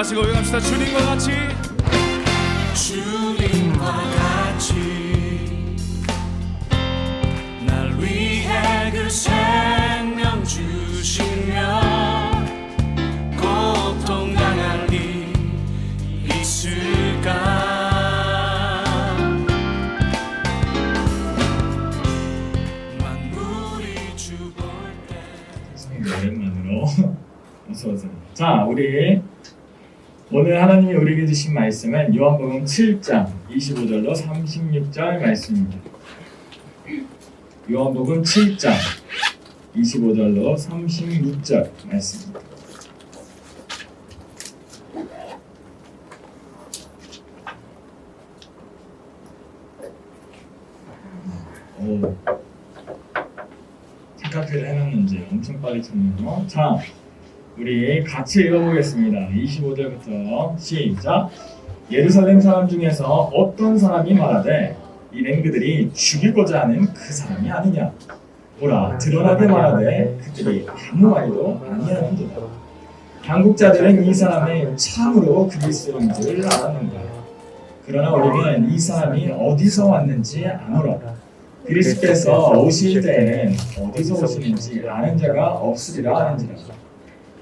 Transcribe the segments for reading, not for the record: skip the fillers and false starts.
같이 고백합시다. 주님과 같이 날 위해 그 생명 주시며 고통당할 일 있을까? 만물이 죽을 때 오랜만으로 어서오세요. 자, 우리 오늘 하나님이 우리에게 주신 말씀은 요한복음 7장 25절로 36절 말씀입니다. 요한복음 7장 25절로 36절 말씀입니다. 오, 책카피를 해놨는지 엄청 빨리 찾네요. 자, 우리 같이 읽어보겠습니다. 25절부터 시작. 예루살렘 사람 중에서 어떤 사람이 말하되 이는 그들이 죽이고자 하는 그 사람이 아니냐. 보라, 드러나게 말하되 그들이 아무 말도 아니하는도다. 당국자들은 이 사람을 참으로 그리스도인 줄 알았는가. 그러나 우리는 이 사람이 어디서 왔는지 아노라. 그리스도께서 오실 때에는 어디서 오시는지 아는 자가 없으리라 하는지라.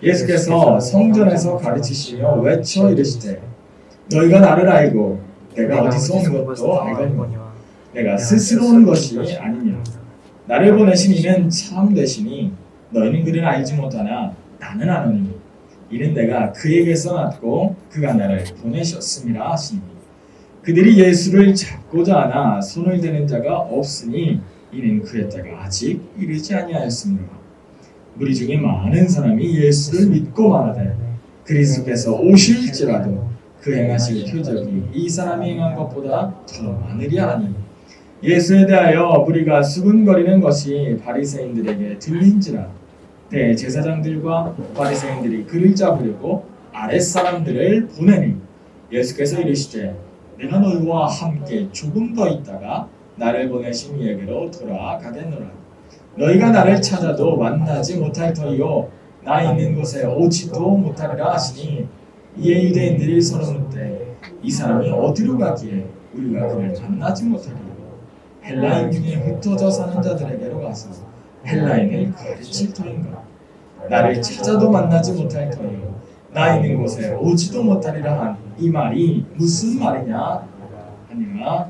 예수께서 성전에서 가르치시며 외쳐 이르시되 너희가 나를 알고 내가 어디서 온 것도 알거니와 내가 스스로 온 것이 아니냐. 나를 보내신 이는 참 되시니 너희는 그를 알지 못하나 나는 아노니 이는 내가 그에게서 났고 그가 나를 보내셨음이라 하시니 그들이 예수를 잡고자 하나 손을 대는 자가 없으니 이는 그의 때가 아직 이르지 아니하였으므로 우리 중에 많은 사람이 예수를 믿고 말하되 그리스도께서 오실지라도 그 행하실 표적이 이 사람이 행한 것보다 더 많으리야 하니 예수에 대하여 우리가 수군거리는 것이 바리새인들에게 들린지라. 대제사장들과 바리새인들이 그를 잡으려고 아랫사람들을 보내니 예수께서 이르시되 내가 너희와 함께 조금 더 있다가 나를 보내신 이에게로 돌아가겠노라. 너희가 나를 찾아도 만나지 못할 터이요 나 있는 곳에 오지도 못하리라 하시니 이에 유대인들이 서로 묻되 이 사람이 어디로 가기에 우리가 그를 만나지 못하리요. 헬라인 중에 흩어져 사는 자들에게로 가서 헬라인을 가르칠 터인가. 나를 찾아도 만나지 못할 터이요 나 있는 곳에 오지도 못하리라 한 이 말이 무슨 말이냐 하니라.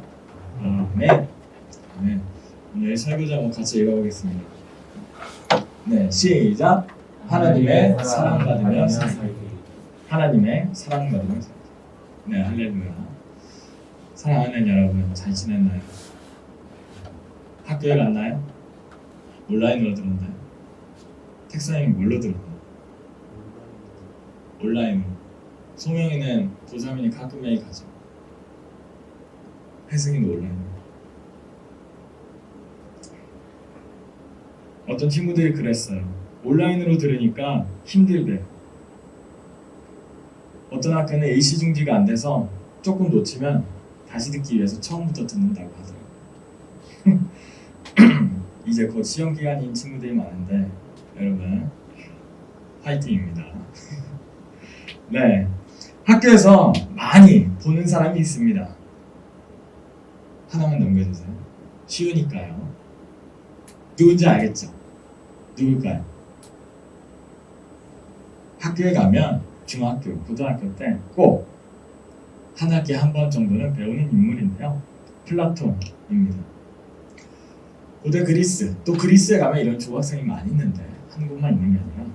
아멘. 아멘. 오늘 설교 제목 같이 읽어보겠습니다. 네, 시작. 하나님의 사랑받으며 살기. 하나님의 사랑받으며 살기. 네, 할렐루야. 사랑하는 여러분, 잘 지냈나요? 학교에 갔나요? 온라인으로 들었나요? 택사님이 뭘로 들었나요? 온라인으로. 소명이는 고3이니 가끔 매일 가죠. 혜승이도 온라인으로. 어떤 친구들이 그랬어요. 온라인으로 들으니까 힘들대. 어떤 학교는 일시 중지가 안 돼서 조금 놓치면 다시 듣기 위해서 처음부터 듣는다고 하더라고요. 이제 곧 시험 기간인 친구들이 많은데 여러분 화이팅입니다. 네, 학교에서 많이 보는 사람이 있습니다. 하나만 넘겨주세요. 쉬우니까요. 누군지 알겠죠? 누굴까요? 학교에 가면 중학교, 고등학교 때 꼭 한 학기에 한 번 정도는 배우는 인물인데요. 플라톤입니다. 고대 그리스, 또 그리스에 가면 이런 조각상이 많이 있는데 한국만 있는 게 아니라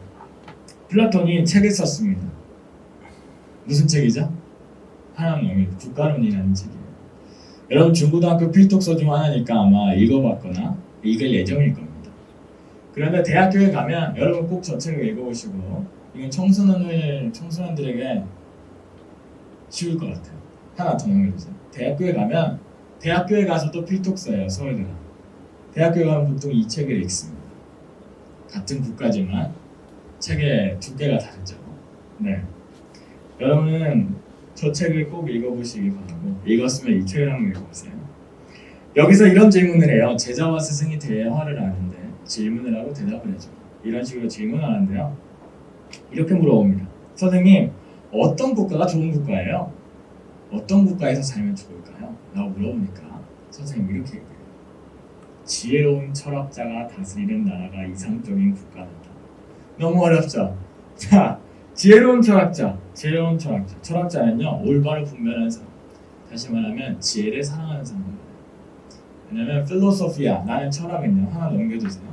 플라톤이 책을 썼습니다. 무슨 책이죠? 하나님의 국가론이라는 책이에요. 여러분 중고등학교 필독서 중 하나니까 아마 읽어봤거나 읽을 예정일 겁니다. 그런데 대학교에 가면 여러분 꼭 저 책을 읽어보시고 이건 청소년들에게 쉬울 것 같아요. 하나 더 넘겨주세요. 대학교에 가면 대학교에 가서도 필독서예요. 서울대가. 대학교에 가면 보통 이 책을 읽습니다. 같은 국가지만 책의 두께가 다르죠. 네. 여러분은 저 책을 꼭 읽어보시기 바라고 읽었으면 이 책을 한번 읽어보세요. 여기서 이런 질문을 해요. 제자와 스승이 대화를 하는데 질문을 하고 대답을 해줘. 이런 식으로 질문을 하는데요. 이렇게 물어봅니다. 선생님, 어떤 국가가 좋은 국가예요? 어떤 국가에서 살면 좋을까요? 라고 물어보니까 선생님이 이렇게 얘기해요. 지혜로운 철학자가 다스리는 나라가 이상적인 국가다. 너무 어렵죠? 자, 지혜로운 철학자. 철학자는요, 올바로 분별하는 사람. 다시 말하면 지혜를 사랑하는 사람입니다. 왜냐면 필로소피아, 나는 철학은요, 하나 넘겨주세요.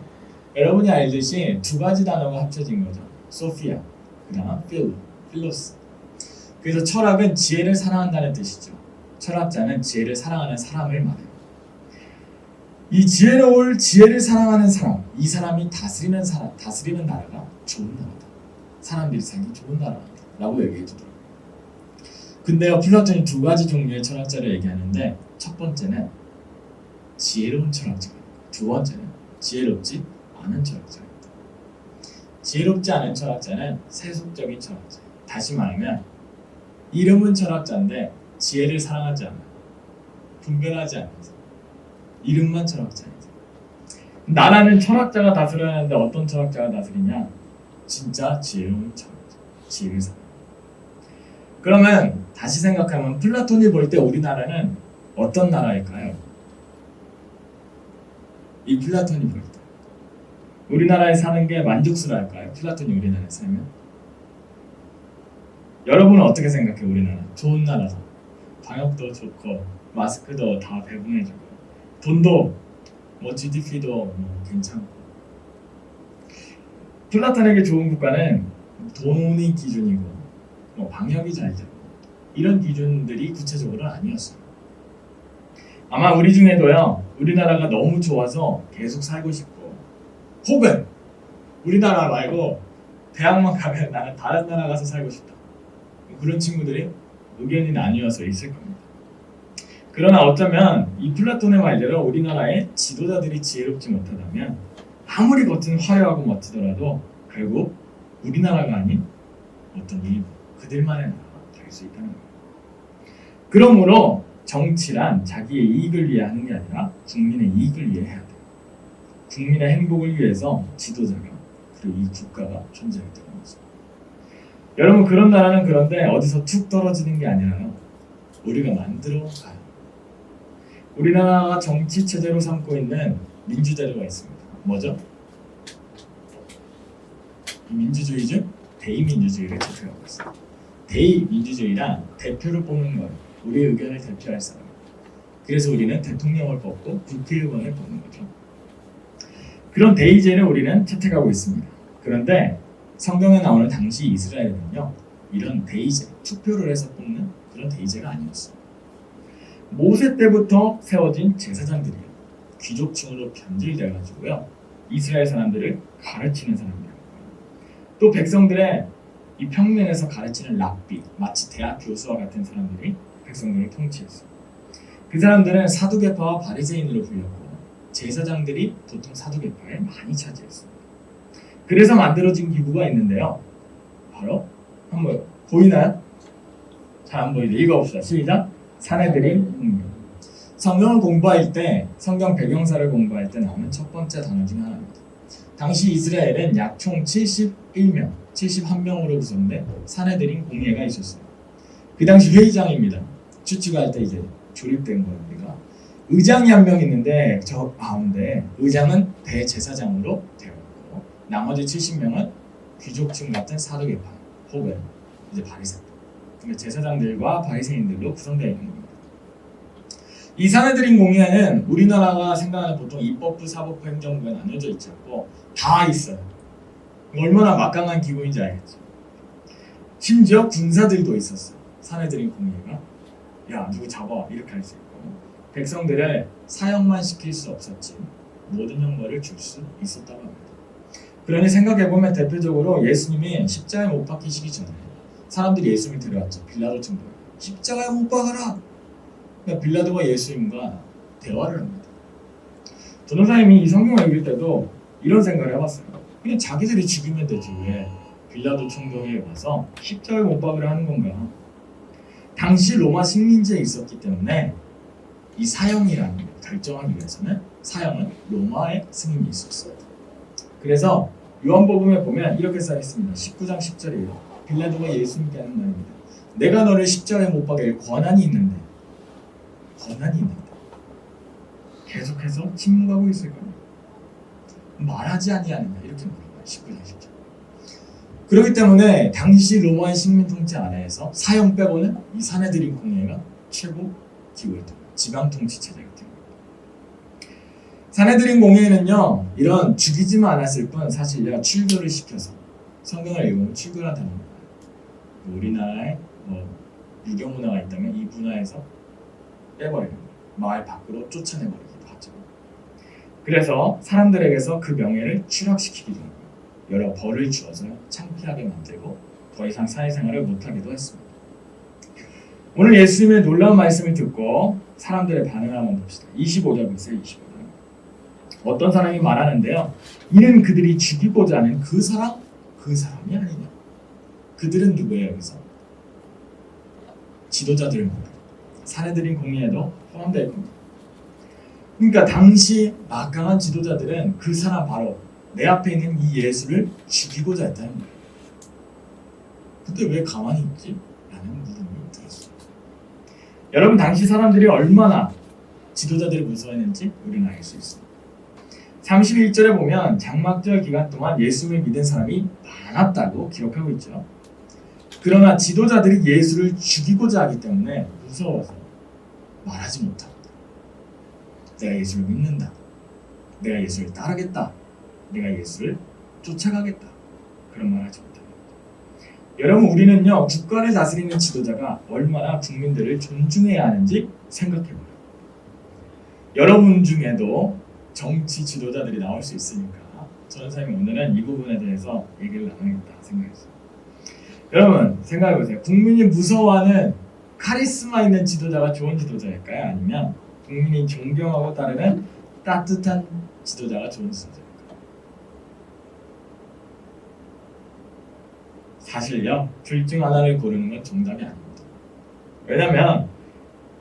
여러분이 알듯이 두 가지 단어가 합쳐진 거죠. 소피아, 그 다음 필로스. 그래서 철학은 지혜를 사랑한다는 뜻이죠. 철학자는 지혜를 사랑하는 사람을 말해요. 이 지혜를 사랑하는 사람, 이 사람이 다스리는 나라가 좋은 나라다. 사람들이 살기 좋은 나라라고 얘기해 주더라고요. 근데요, 플라톤이 두 가지 종류의 철학자를 얘기하는데, 첫 번째는 지혜로운 철학자입니다. 두 번째는 지혜롭지 않은 철학자입니다. 지혜롭지 않은 철학자는 세속적인 철학자예요. 다시 말하면 이름은 철학자인데 지혜를 사랑하지 않아요. 분별하지 않아서 이름만 철학자입니다. 나라는 철학자가 다스려야 하는데 어떤 철학자가 다스리냐? 진짜 지혜로운 철학자, 지혜를 사랑. 그러면 다시 생각하면 플라톤이 볼 때 우리나라는 어떤 나라일까요? 이 플라톤이 볼 때 우리나라에 사는 게 만족스러울까요? 플라톤이 우리나라에 살면? 여러분은 어떻게 생각해요? 우리나라 좋은 나라다. 방역도 좋고 마스크도 다 배분해주고 돈도 GDP도 괜찮고. 플라톤에게 좋은 국가는 돈이 기준이고 방역이 잘 되고 이런 기준들이 구체적으로는 아니었어요. 아마 우리 중에도요, 우리나라가 너무 좋아서 계속 살고 싶고, 혹은 우리나라 말고 대학만 가면 나는 다른 나라 가서 살고 싶다, 그런 친구들이 의견이 나뉘어서 있을 겁니다. 그러나 어쩌면 이 플라톤의 말대로 우리나라의 지도자들이 지혜롭지 못하다면 아무리 겉은 화려하고 멋지더라도 결국 우리나라가 아닌 어떤 일부, 그들만의 나라가 될 수 있다는 거예요. 그러므로 정치란 자기의 이익을 위해 하는 게 아니라 국민의 이익을 위해 해야 돼요. 국민의 행복을 위해서 지도자가, 그리고 이 국가가 존재했다는 거죠. 여러분, 그런 나라는 그런데 어디서 툭 떨어지는 게 아니라요, 우리가 만들어 가요. 우리나라가 정치 체제로 삼고 있는 민주제도가 있습니다. 뭐죠? 이 민주주의죠? 대의민주주의를 대표하고 있어요. 대의민주주의란 대표를 뽑는 거예요. 우리의 의견을 대표할 사람. 그래서 우리는 대통령을 뽑고 국회의원을 뽑는 거죠. 그런 대의제를 우리는 채택하고 있습니다. 그런데 성경에 나오는 당시 이스라엘은요, 이런 대의제, 투표를 해서 뽑는 그런 대의제가 아니었어요. 모세 때부터 세워진 제사장들이요, 귀족층으로 변질돼가지고요, 이스라엘 사람들을 가르치는 사람들이에요. 또 백성들의 이 평면에서 가르치는 랍비, 마치 대학 교수와 같은 사람들이 백성들을 통치했어요. 그 사람들은 사두개파와 바리새인으로 불렸고, 제사장들이 보통 사두개파에 많이 차지했어요. 그래서 만들어진 기구가 있는데요, 바로 한번 보이나요? 잘 안 보이죠? 읽어봅시다. 시작. 사내들인 성경을 공부할 때, 성경 배경사를 공부할 때 나오는 첫 번째 단어 중 하나입니다. 당시 이스라엘은 약 총 71명으로 구성된 사내들인 공예가 있었어요. 그 당시 회의장입니다. 추측할 때 이제 조립된 거예요. 우리가 의장이 한 명 있는데 저 가운데 의장은 대제사장으로 되어 있고, 나머지 70명은 귀족층 같은 사두개파 혹은 이제 바리새인, 그러니까 제사장들과 바리새인들로 구성되어 있는 겁니다. 이 사내들인 공예는 우리나라가 생각하는 보통 입법부, 사법부, 행정부가 나눠져 있지 않고 다 있어요. 얼마나 막강한 기구인지 알겠죠. 심지어 군사들도 있었어요. 사내들인 공예가 야 누구 잡아 이렇게 할 수 있고, 백성들을 사형만 시킬 수 없었지 모든 형벌을 줄 수 있었다고 합니다. 그러니 생각해보면 대표적으로 예수님이 십자가에 못 박히시기 전에 사람들이 예수님이 데려왔죠. 빌라도 총독, 십자가에 못 박아라. 그러니까 빌라도가 예수님과 대화를 합니다. 전도사님이 이 성경을 읽을 때도 이런 생각을 해봤어요. 그냥 자기들이 죽이면 되지 왜 빌라도 총독에 와서 십자가에 못 박으려 하는 건가. 당시 로마 식민지에 있었기 때문에 이 사형이라는 걸 결정하기 위해서는 사형은 로마의 승인이 있었어요. 그래서 요한복음에 보면 이렇게 써 있습니다. 19장 10절이에요. 빌라도가 예수님께 하는 말입니다. 내가 너를 십자가에 못 박을 권한이 있는데 계속해서 침묵하고 있을 거냐? 말하지 아니하느냐? 이렇게 물어봐요. 19장 10절. 그렇기 때문에 당시 로마의 식민 통치 아래에서 사형 빼고는 이 사내들인 공예가 최고 기구였던 거예요. 지방 통치 체제였던 거예요. 사내들인 공예는요, 이런 죽이지만 않았을 뿐 사실 얘가 출교를 시켜서 성경을 읽으면 출교란 단어가 나와요. 우리나라에 유교 문화가 있다면 이 문화에서 빼버리는 거예요. 마을 밖으로 쫓아내버리기도 하죠. 그래서 사람들에게서 그 명예를 추락시키기도 하고 여러 벌을 주어서 창피하게 만들고 더 이상 사회생활을 못하기도 했습니다. 오늘 예수님의 놀라운 말씀을 듣고 사람들의 반응을 한번 봅시다. 25절 보세요. 25절. 어떤 사람이 말하는데요. 이는 그들이 죽이고자 하는 그 사람이 아니냐. 그들은 누구예요? 여기서? 지도자들입니다. 사내들인 공예에도 포함될 겁니다. 그러니까 당시 막강한 지도자들은 그 사람 바로 내 앞에 있는 이 예수를 죽이고자 했다는 거예요. 근데 왜 가만히 있지? 라는 물음이 들었어요. 여러분 당시 사람들이 얼마나 지도자들을 무서워했는지 우리는 알 수 있습니다. 31절에 보면 장막절 기간 동안 예수를 믿은 사람이 많았다고 기록하고 있죠. 그러나 지도자들이 예수를 죽이고자 하기 때문에 무서워서 말하지 못합니다. 내가 예수를 믿는다. 내가 예수를 따르겠다. 내가 예수를 쫓아가겠다. 그런 말 하지 못합니다. 여러분 우리는요 국가를 다스리는 지도자가 얼마나 국민들을 존중해야 하는지 생각해봐요. 여러분 중에도 정치 지도자들이 나올 수 있으니까 저는 선생님이 오늘은 이 부분에 대해서 얘기를 나누겠다 생각했어요. 여러분 생각해보세요. 국민이 무서워하는 카리스마 있는 지도자가 좋은 지도자일까요? 아니면 국민이 존경하고 따르는 따뜻한 지도자가 좋은 지도자일까요? 사실요 둘 중 하나를 고르는 건 정답이 아닙니다. 왜냐면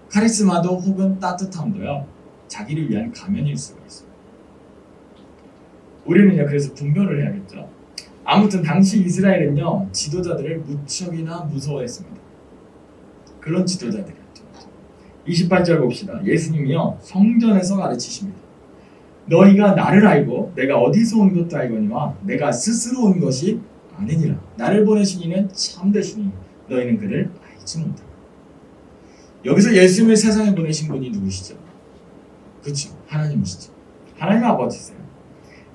카리스마도 혹은 따뜻함도요 자기를 위한 가면일 수가 있어요. 우리는요 그래서 분별을 해야겠죠. 아무튼 당시 이스라엘은요 지도자들을 무척이나 무서워했습니다. 그런 지도자들이었죠. 28절 봅시다. 예수님이요 성전에서 가르치십니다. 너희가 나를 알고 내가 어디서 온 것도 알거니와 내가 스스로 온 것이 아니니라. 나를 보내신 이는 참되시니 너희는 그를 알지 못하라. 여기서 예수님을 세상에 보내신 분이 누구시죠? 그렇죠. 하나님이시죠. 하나님 아버지세요.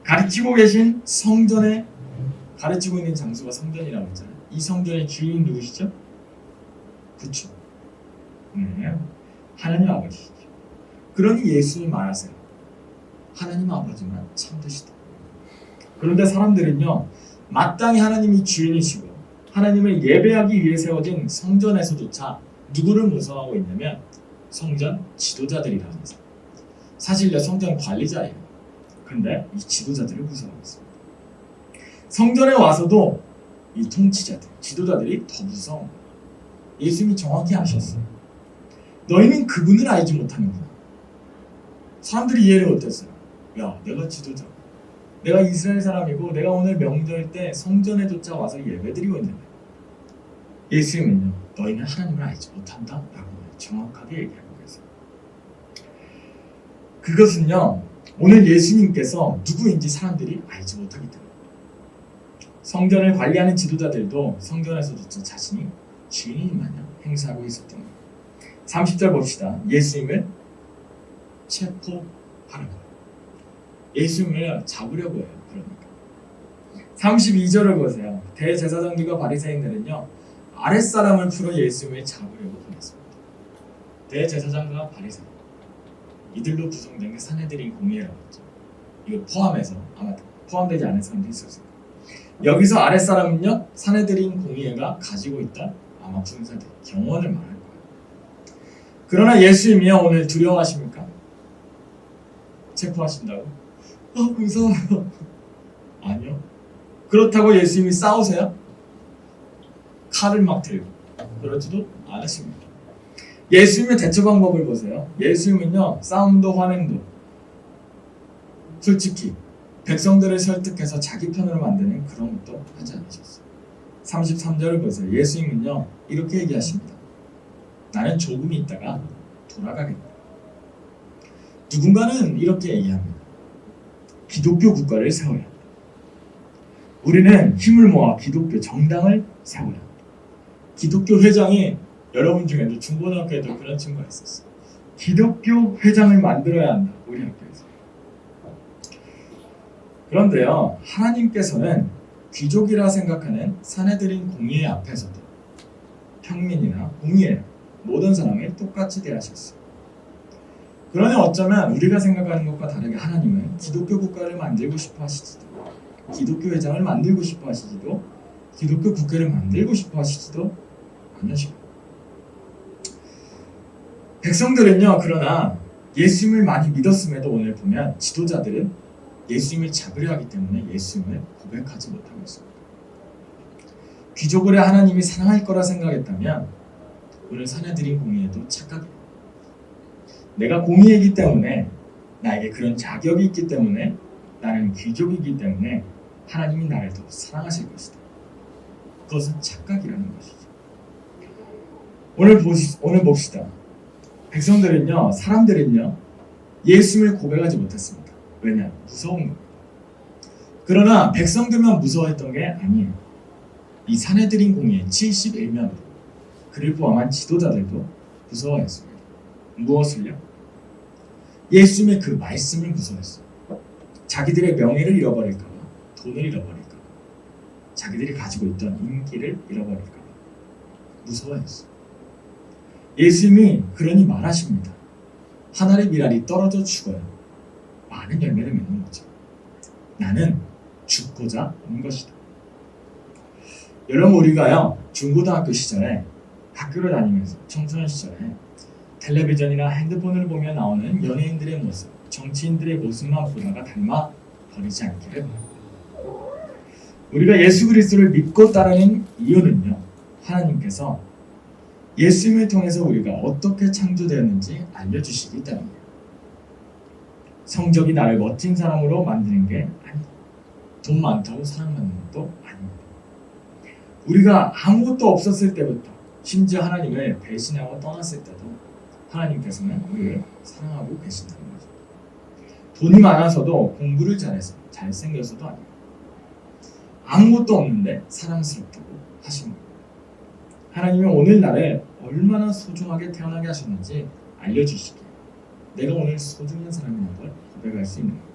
가르치고 계신 성전에 가르치고 있는 장소가 성전이라고 했잖아요. 이 성전의 주인은 누구시죠? 그렇죠. 네. 하나님 아버지시죠. 그러니 예수님이 말하세요. 하나님 아버지만 참되시다. 그런데 사람들은요 마땅히 하나님이 주인이시고 하나님을 예배하기 위해 세워진 성전에서조차 누구를 무서워하고 있냐면 성전 지도자들이라는 거죠. 사실요 성전 관리자예요. 근데 이 지도자들을 무서워하고 있습니다. 성전에 와서도 이 통치자들, 지도자들이 더 무서운 거예요. 예수님이 정확히 아셨어요. 너희는 그분을 알지 못하는구나. 사람들이 이해를 못했어요. 야, 내가 지도자, 내가 이스라엘 사람이고 내가 오늘 명절 때 성전에조차 와서 예배드리고 있는데 예수님은요, 너희는 하나님을 알지 못한다 라고 정확하게 얘기하고 계세요. 그것은요, 오늘 예수님께서 누구인지 사람들이 알지 못하기 때문에 성전을 관리하는 지도자들도 성전에서조차 자신이 주인인 마냥 행사하고 있었던 거예요. 30절 봅시다. 예수님을 체포하는 거예요. 예수님을 잡으려고 해요. 그러니까 32절을 보세요. 대제사장들과 바리새인들은요 아랫사람을 풀어 예수님을 잡으려고 보냈습니다. 대제사장과 바리새인 이들로 구성된 게 사내들인 공예라고 했죠. 이거 포함해서 아마 포함되지 않은 사람도 있었을 거예요. 여기서 아랫사람은요 사내들인 공예가 가지고 있던 아마 군사들 경원을 말할 거예요. 그러나 예수님이요 오늘 두려워하십니까? 체포하신다고? 무서워요. 아니요. 그렇다고 예수님이 싸우세요? 칼을 막 들고 그러지도 않으십니다. 예수님의 대처 방법을 보세요. 예수님은요 싸움도 환행도 솔직히 백성들을 설득해서 자기 편으로 만드는 그런 것도 하지 않으셨어요. 33절을 보세요. 예수님은요 이렇게 얘기하십니다. 나는 조금 있다가 돌아가겠다. 누군가는 이렇게 얘기합니다. 기독교 국가를 세워야 한다. 우리는 힘을 모아 기독교 정당을 세워야 한다. 기독교 회장이 여러분 중에도 중고등학교에도 그런 친구가 있었어요. 기독교 회장을 만들어야 한다. 우리 학교에서. 그런데요, 하나님께서는 귀족이라 생각하는 사내들인 공의 앞에서도 평민이나 공의의 모든 사람을 똑같이 대하셨어요. 그러니 어쩌면 우리가 생각하는 것과 다르게 하나님은 기독교 국가를 만들고 싶어 하시지도, 기독교 회장을 만들고 싶어 하시지도, 기독교 국회를 만들고 싶어 하시지도 않으시고, 백성들은요, 그러나 예수님을 많이 믿었음에도 오늘 보면 지도자들은 예수님을 잡으려 하기 때문에 예수님을 고백하지 못하고 있습니다. 귀족을 하나님이 사랑할 거라 생각했다면 오늘 사내들인 공의에도 착각이에요. 내가 공의이기 때문에, 나에게 그런 자격이 있기 때문에, 나는 귀족이기 때문에 하나님이 나를 더 사랑하실 것이다. 그것은 착각이라는 것이죠. 오늘 봅시다. 백성들은요, 사람들은요, 예수님을 고백하지 못했습니다. 왜냐? 무서운 거예요. 그러나 백성들만 무서워했던 게 아니에요. 이 사내들인 공의의 71명, 그를 포함한 지도자들도 무서워했습니다. 무엇을요? 예수님의 그 말씀을 무서워했어요. 자기들의 명예를 잃어버릴까봐, 돈을 잃어버릴까봐, 자기들이 가지고 있던 인기를 잃어버릴까봐 무서워했어요. 예수님이 그러니 말하십니다. 한 알의 밀알이 떨어져 죽어요. 많은 열매를 맺는 거죠. 나는 죽고자 온 것이다. 여러분, 우리가요, 중고등학교 시절에 학교를 다니면서 청소년 시절에 텔레비전이나 핸드폰을 보며 나오는 연예인들의 모습, 정치인들의 모습만 보다가 닮아 버리지 않기를 바랍니다. 우리가 예수 그리스도를 믿고 따르는 이유는요, 하나님께서 예수님을 통해서 우리가 어떻게 창조되었는지 알려주시기 때문이에요. 성적이 나를 멋진 사람으로 만드는 게 아니다. 돈 많다고 사랑받는 것도 아닙니다. 우리가 아무것도 없었을 때부터, 심지어 하나님을 배신하고 떠났을 때도 하나님께서는 우리를 사랑하고 계신다는 거죠. 돈이 많아서도, 공부를 잘해서, 잘생겨서도 아니에요. 아무것도 없는데 사랑스럽다고 하신 거예요. 하나님은 오늘 나를 얼마나 소중하게 태어나게 하셨는지 알려주시기에 내가 오늘 소중한 사람이라는 걸 고백할 수 있는 거예요.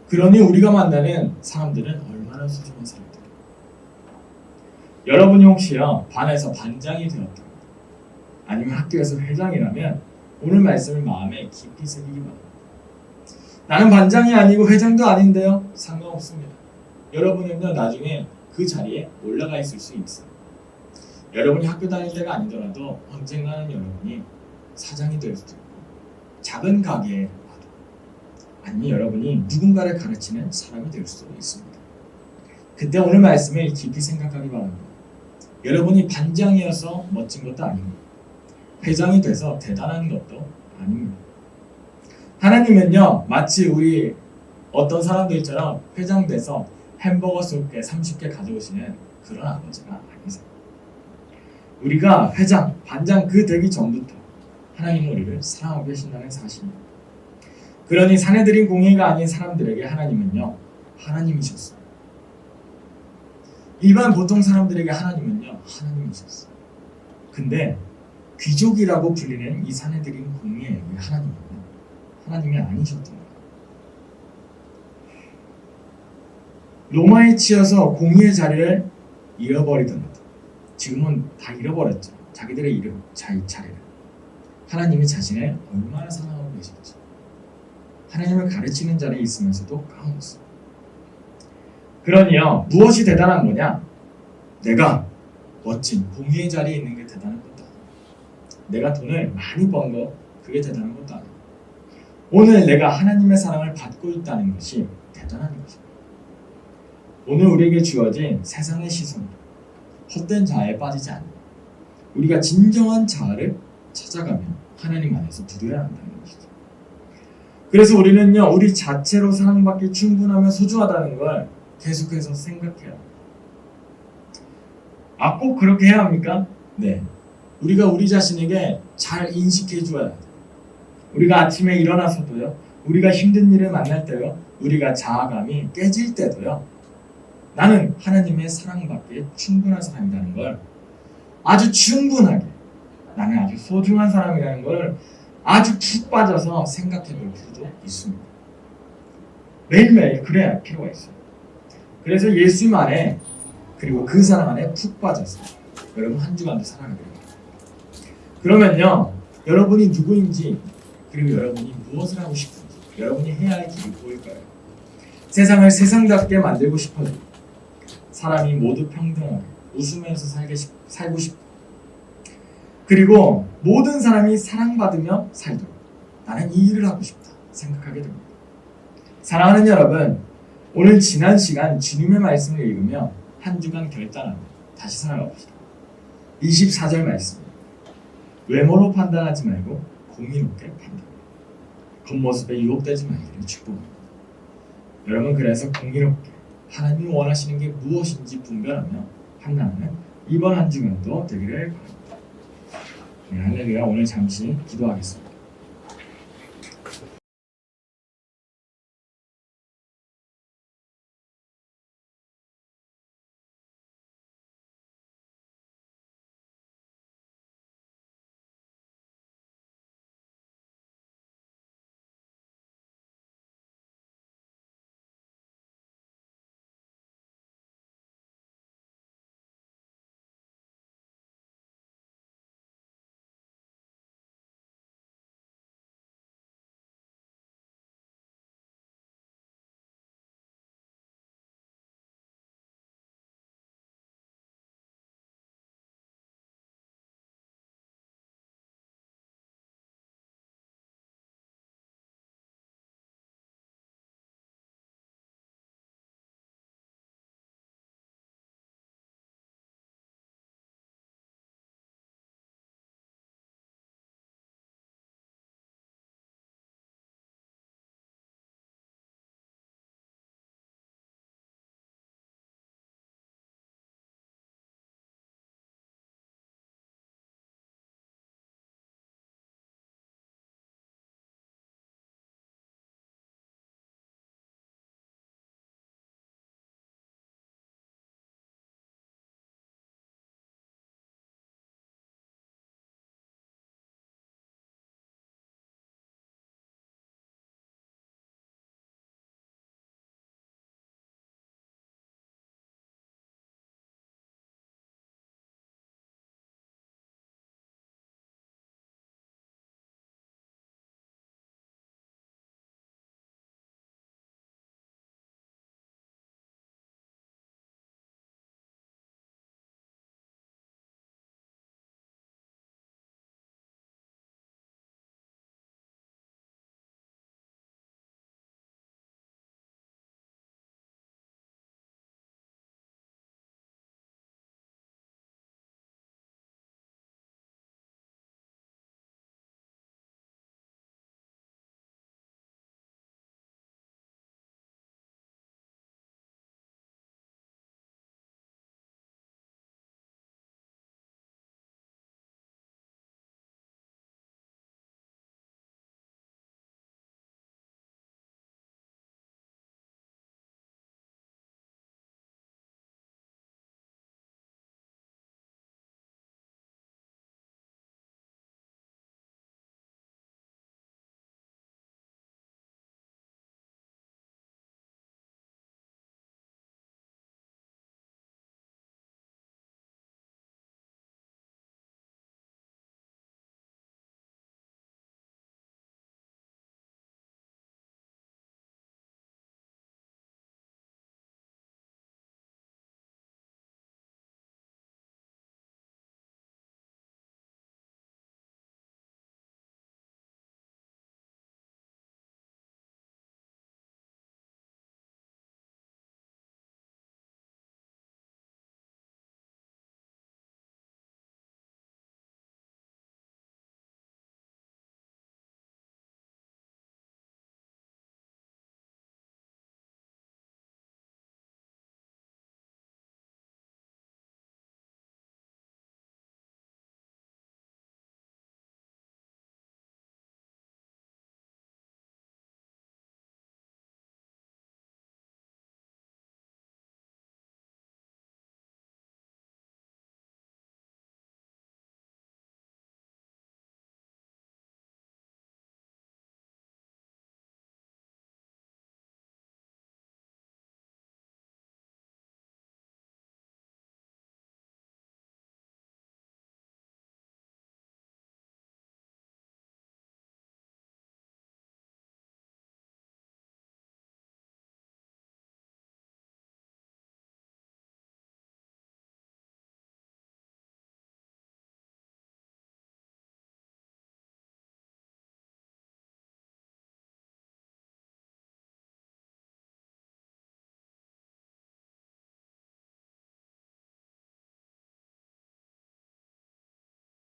그러니 우리가 만나는 사람들은 얼마나 소중한 사람들이에요. 여러분이 혹시요, 반에서 반장이 되었다, 아니면 학교에서 회장이라면 오늘 말씀을 마음에 깊이 새기기 바랍니다. 나는 반장이 아니고 회장도 아닌데요, 상관없습니다. 여러분은요, 나중에 그 자리에 올라가 있을 수 있어요. 여러분이 학교 다닐 때가 아니더라도 언젠가는 여러분이 사장이 될 수도 있고, 작은 가게에 와도, 아니면 여러분이 누군가를 가르치는 사람이 될 수도 있습니다. 그때 오늘 말씀을 깊이 생각하기 바랍니다. 여러분이 반장이어서 멋진 것도 아닙니다. 회장이 돼서 대단한 것도 아닙니다. 하나님은요, 마치 우리 어떤 사람들처럼 회장 돼서 햄버거 20개, 30개 가져오시는 그런 아버지가 아니세요. 우리가 회장, 반장 그 되기 전부터 하나님은 우리를 사랑하고 계신다는 사실입니다. 그러니 사내들인 공의가 아닌 사람들에게 하나님은요, 하나님이셨어요. 일반 보통 사람들에게 하나님은요, 하나님이셨어요. 근데 귀족이라고 불리는 이 사내들인 공의의 하나님은요, 하나님이 아니셨던 거예요. 로마에 치여서 공의의 자리를 잃어버리던 것, 지금은 다 잃어버렸죠. 자기들의 이름, 자리를. 하나님이 자신을 얼마나 사랑하고 계실지, 하나님을 가르치는 자리에 있으면서도 까먹었어요. 그러니요, 무엇이 대단한 거냐? 내가 멋진 공의의 자리에 있는 게 대단한 것도 아니에요. 내가 돈을 많이 번 거, 그게 대단한 것도 아니에요. 오늘 내가 하나님의 사랑을 받고 있다는 것이 대단한 것입니다. 오늘 우리에게 주어진 세상의 시선, 헛된 자아에 빠지지 않는, 우리가 진정한 자아를 찾아가며 하나님 안에서 누려야 한다는 것이죠. 그래서 우리는요, 우리 자체로 사랑받기 충분하며 소중하다는 걸 계속해서 생각해요. 아, 꼭 그렇게 해야 합니까? 네. 우리가 우리 자신에게 잘 인식해 줘야 돼요. 우리가 아침에 일어나서도요, 우리가 힘든 일을 만날 때요, 우리가 자아감이 깨질 때도요, 나는 하나님의 사랑받기에 충분한 사람이라는 걸 아주 충분하게, 나는 아주 소중한 사람이라는 걸 아주 푹 빠져서 생각해 볼 필요도 있습니다. 매일매일 그래야 할 필요가 있어요. 그래서 예수님 안에, 그리고 그 사랑 안에 푹 빠져서 여러분 한 주간도 살아가기를 바랍니다. 그러면요, 여러분이 누구인지, 그리고 여러분이 무엇을 하고 싶은지, 여러분이 해야 할 길이 보일 거예요. 세상을 세상답게 만들고 싶어요. 사람이 모두 평등하게 웃으면서 살고 싶고, 그리고 모든 사람이 사랑받으며 살도록 나는 이 일을 하고 싶다 생각하게 됩니다. 사랑하는 여러분, 오늘 지난 시간 주님의 말씀을 읽으며 한 주간 결단하고 다시 살아가 봅시다. 24절 말씀입니다. 외모로 판단하지 말고 공의롭게 판단합니다. 겉모습에 유혹되지 말기를 축복합니다. 여러분, 그래서 공의롭게 하나님이 원하시는 게 무엇인지 분별하며 판단하는 이번 한 주간도 되기를 바랍니다. 네, 할렐루야. 오늘 잠시 기도하겠습니다.